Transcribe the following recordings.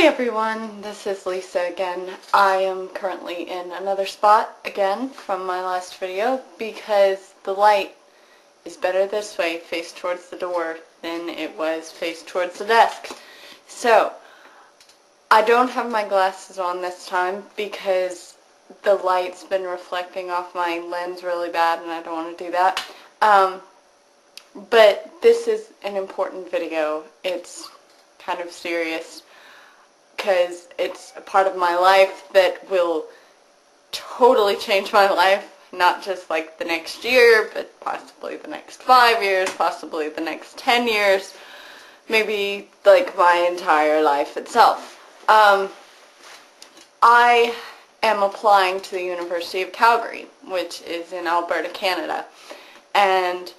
Hey everyone, this is Lisa again. I am currently in another spot again from my last video because the light is better this way, faced towards the door, than it was faced towards the desk. So, I don't have my glasses on this time because the light's been reflecting off my lens really bad and I don't want to do that. But this is an important video. It's kind of serious, because it's a part of my life that will totally change my life, not just like the next year, but possibly the next 5 years, possibly the next 10 years, maybe like my entire life itself. I am applying to the University of Calgary, which is in Alberta, Canada, and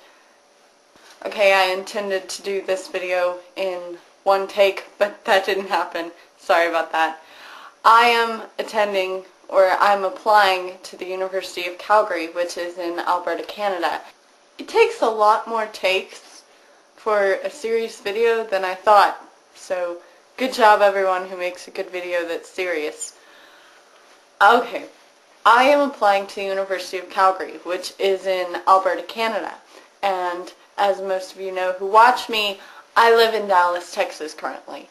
okay, I intended to do this video in one take, but that didn't happen. Sorry about that. I am I'm applying to the University of Calgary, which is in Alberta, Canada. It takes a lot more takes for a serious video than I thought, so good job everyone who makes a good video that's serious. Okay, I am applying to the University of Calgary, which is in Alberta, Canada, and as most of you know who watch me, I live in Dallas, Texas currently.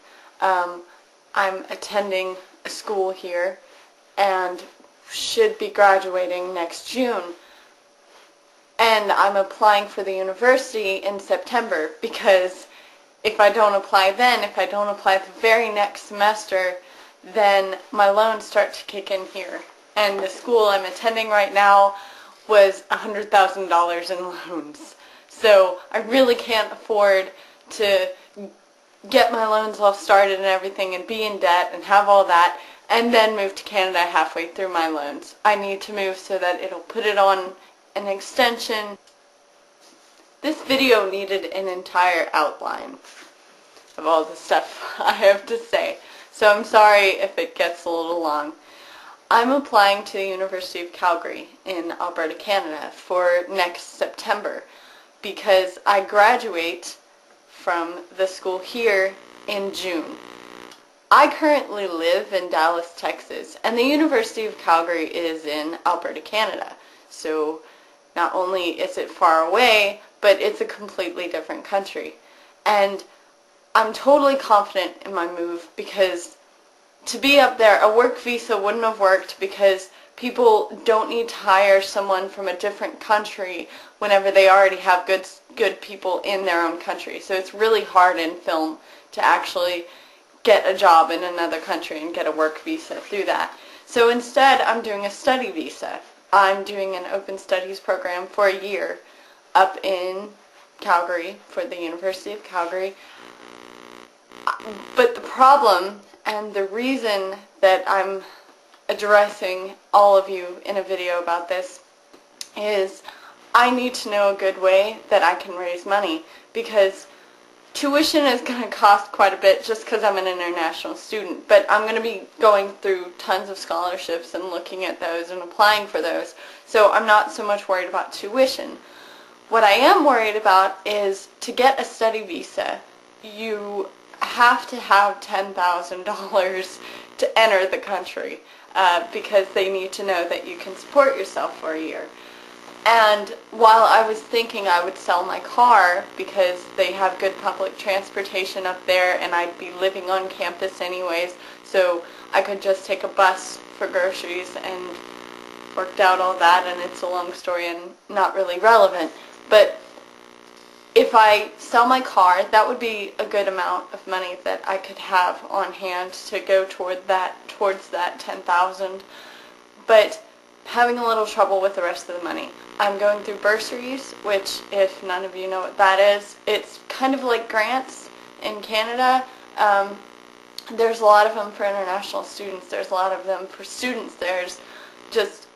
I'm attending a school here and should be graduating next June. And I'm applying for the university in September because if I don't apply then, if I don't apply the very next semester, then my loans start to kick in here. And the school I'm attending right now was $100,000 in loans. So I really can't afford to get my loans all started and everything and be in debt and have all that and then move to Canada halfway through my loans. I need to move so that it'll put it on an extension. This video needed an entire outline of all the stuff I have to say, so I'm sorry if it gets a little long. I'm applying to the University of Calgary in Alberta, Canada for next September because I graduate from the school here in June. I currently live in Dallas, Texas, and the University of Calgary is in Alberta, Canada. So not only is it far away, but it's a completely different country. And I'm totally confident in my move because to be up there, a work visa wouldn't have worked because people don't need to hire someone from a different country whenever they already have good people in their own country. So it's really hard in film to actually get a job in another country and get a work visa through that. So instead, I'm doing a study visa. I'm doing an open studies program for a year up in Calgary for the University of Calgary. But the problem and the reason that I'm addressing all of you in a video about this is I need to know a good way that I can raise money because tuition is going to cost quite a bit just because I'm an international student, but I'm going to be going through tons of scholarships and looking at those and applying for those, so I'm not so much worried about tuition. What I am worried about is to get a study visa, you have to have $10,000 to enter the country because they need to know that you can support yourself for a year. And while I was thinking I would sell my car because they have good public transportation up there and I'd be living on campus anyways, so I could just take a bus for groceries and worked out all that, and it's a long story and not really relevant. But if I sell my car, that would be a good amount of money that I could have on hand to go towards that $10,000. But having a little trouble with the rest of the money. I'm going through bursaries, which, if none of you know what that is, it's kind of like grants in Canada. There's a lot of them for international students. There's a lot of them for students. There's just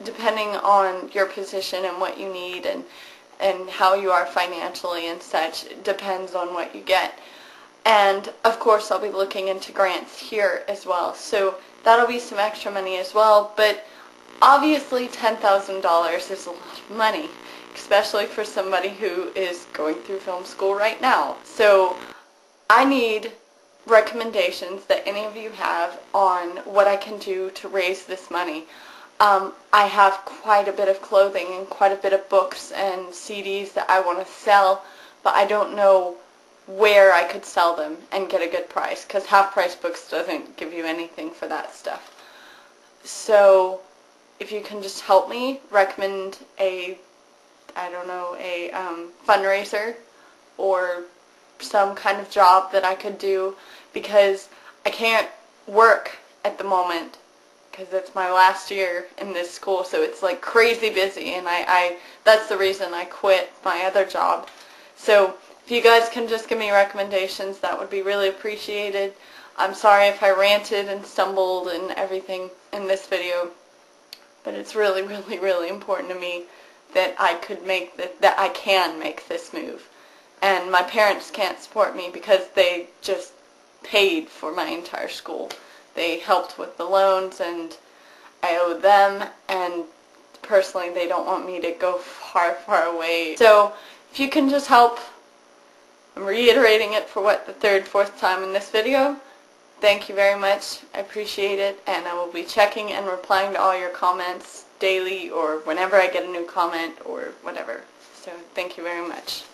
depending on your position and what you need and how you are financially and such, it depends on what you get. And of course I'll be looking into grants here as well, so that'll be some extra money as well, but obviously $10,000 is a lot of money, especially for somebody who is going through film school right now. So I need recommendations that any of you have on what I can do to raise this money. I have quite a bit of clothing and quite a bit of books and CDs that I want to sell, but I don't know where I could sell them and get a good price, because Half Price Books doesn't give you anything for that stuff. So if you can just help me recommend a fundraiser or some kind of job that I could do, because I can't work at the moment because it's my last year in this school, so it's like crazy busy, and that's the reason I quit my other job. So if you guys can just give me recommendations, that would be really appreciated. I'm sorry if I ranted and stumbled and everything in this video, but it's really, really, really important to me that I can make this move. And my parents can't support me because they just paid for my entire school. They helped with the loans, and I owe them, and personally they don't want me to go far, far away. So if you can just help, I'm reiterating it for the third, fourth time in this video. Thank you very much. I appreciate it, and I will be checking and replying to all your comments daily or whenever I get a new comment or whatever. So thank you very much.